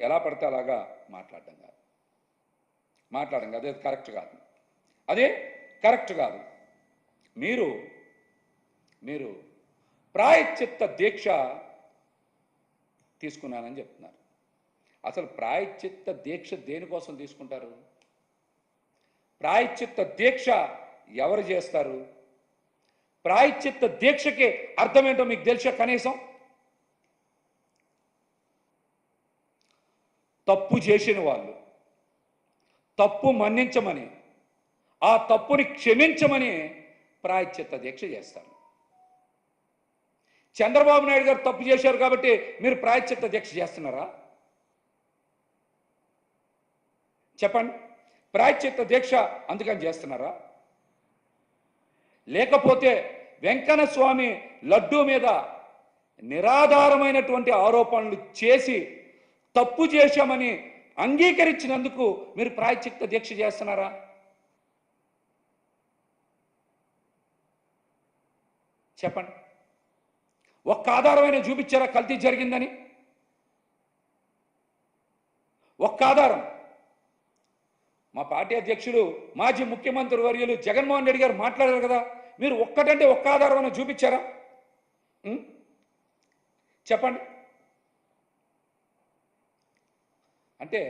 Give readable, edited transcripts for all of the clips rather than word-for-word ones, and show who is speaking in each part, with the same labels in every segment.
Speaker 1: ఎలా పడితే అలాగా మాట్లాడడం కాదు, అదే కరెక్ట్ కాదు, అదే కరెక్ట్ కాదు. మీరు ప్రాయశ్చిత్త దీక్ష తీసుకున్నానని చెప్తున్నారు. అసలు ప్రాయశ్చిత్త దీక్ష దేనికోసం తీసుకుంటారు? ప్రాయశ్చిత్త దీక్ష ఎవరు చేస్తారు? ప్రాయశ్చిత్త దీక్షకి అర్థం ఏంటో మీకు తెలుసా? కనీసం తప్పు చేసిన వాళ్ళు తప్పు మన్నించమని, ఆ తప్పుని క్షమించమని ప్రాయశ్చిత్త దీక్ష చేస్తారు. చంద్రబాబు నాయుడు గారు తప్పు చేశారు కాబట్టి మీరు ప్రాయశ్చిత్త దీక్ష చేస్తున్నారా? చెప్పండి. ప్రాయశ్చిత్త దీక్ష అందుకని చేస్తున్నారా? లేకపోతే వెంకన్న స్వామి లడ్డూ మీద నిరాధారమైనటువంటి ఆరోపణలు చేసి తప్పు చేశామని అంగీకరించినందుకు మీరు ప్రాయశ్చిత్త దీక్ష చేస్తున్నారా? చెప్పండి. ఒక్క ఆధారమైన చూపించారా కల్తీ జరిగిందని? ఒక్క ఆధారం. మా పార్టీ అధ్యక్షులు మాజీ ముఖ్యమంత్రి వర్యులు జగన్మోహన్ రెడ్డి గారు మాట్లాడారు కదా, మీరు ఒక్కటంటే ఒక్క ఆధారమైన చూపించారా? చెప్పండి. అంటే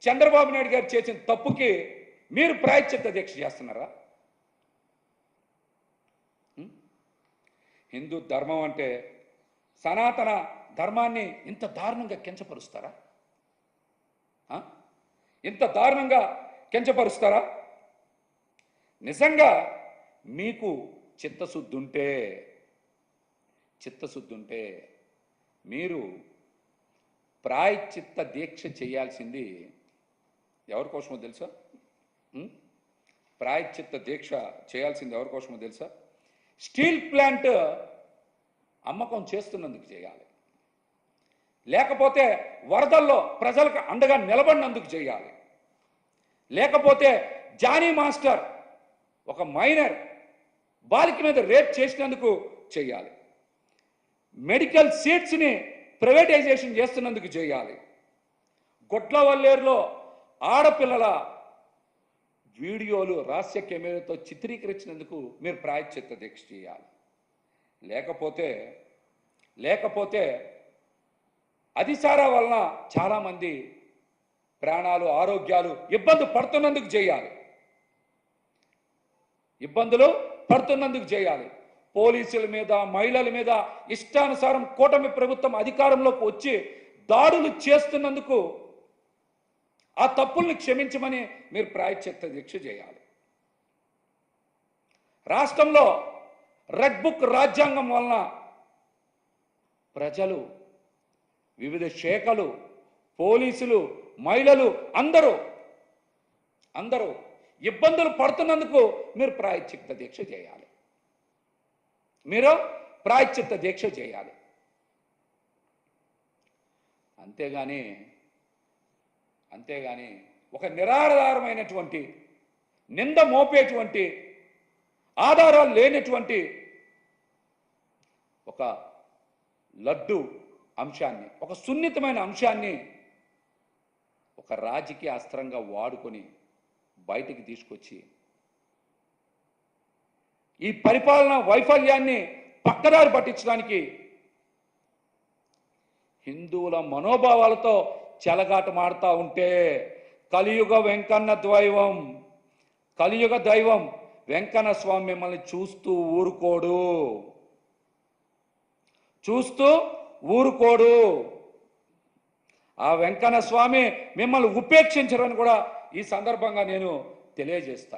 Speaker 1: చంద్రబాబు నాయుడు గారు చేసిన తప్పుకి మీరు ప్రాయశ్చిత్త దీక్ష చేస్తున్నారా? హిందూ ధర్మం అంటే సనాతన ధర్మాన్ని ఇంత దారుణంగా కించపరుస్తారా? ఇంత దారుణంగా కించపరుస్తారా? నిజంగా మీకు చిత్తశుద్ధి ఉంటే మీరు ప్రాయశ్చిత్త దీక్ష చేయాల్సింది ఎవరి కోసమో తెలుసా? ప్రాయశ్చిత్త దీక్ష చేయాల్సింది ఎవరి కోసమో తెలుసా? స్టీల్ ప్లాంట్ అమ్మకం చేస్తున్నందుకు చేయాలి, లేకపోతే వరదల్లో ప్రజలకు అండగా నిలబడినందుకు చేయాలి, లేకపోతే జానీ మాస్టర్ ఒక మైనర్ బాలిక మీద రేప్ చేసినందుకు చేయాలి, మెడికల్ సీట్స్ని ప్రైవేటైజేషన్ చేస్తున్నందుకు చేయాలి, గొట్లవల్లేరులో ఆడపిల్లల వీడియోలు రహస్య కెమెరాతో చిత్రీకరించినందుకు మీరు ప్రాయశ్చిత్త దీక్ష చేయాలి. లేకపోతే అతిసారా వలన చాలామంది ప్రాణాలు ఆరోగ్యాలు ఇబ్బందులు పడుతున్నందుకు చేయాలి. పోలీసుల మీద మహిళల మీద ఇష్టానుసారం కూటమి ప్రభుత్వం అధికారంలోకి వచ్చి దాడులు చేస్తున్నందుకు ఆ తప్పుల్ని క్షమించమని మీరు ప్రాయశ్చిత్త దీక్ష చేయాలి. రాష్ట్రంలో రెడ్ బుక్ రాజ్యాంగం వలన ప్రజలు, వివిధ శాఖలు, పోలీసులు, మహిళలు అందరూ ఇబ్బందులు పడుతున్నందుకు మీరు ప్రాయశ్చిత్త దీక్ష చేయాలి. అంతేగాని ఒక నిరాధారమైనటువంటి నింద మోపేటువంటి ఆధారాలు లేనటువంటి ఒక లడ్డు అంశాన్ని, ఒక సున్నితమైన అంశాన్ని ఒక రాజకీయ అస్త్రంగా వాడుకొని బయటికి తీసుకొచ్చి ఈ పరిపాలన వైఫల్యాన్ని పక్కదారి పట్టించడానికి హిందువుల మనోభావాలతో చెలగాటమాడుతూ ఉంటే కలియుగ దైవం వెంకన్న స్వామి మిమ్మల్ని చూస్తూ ఊరుకోడు. ఆ వెంకన్న స్వామి మిమ్మల్ని ఉపేక్షించరని కూడా ఈ సందర్భంగా నేను తెలియజేస్తా.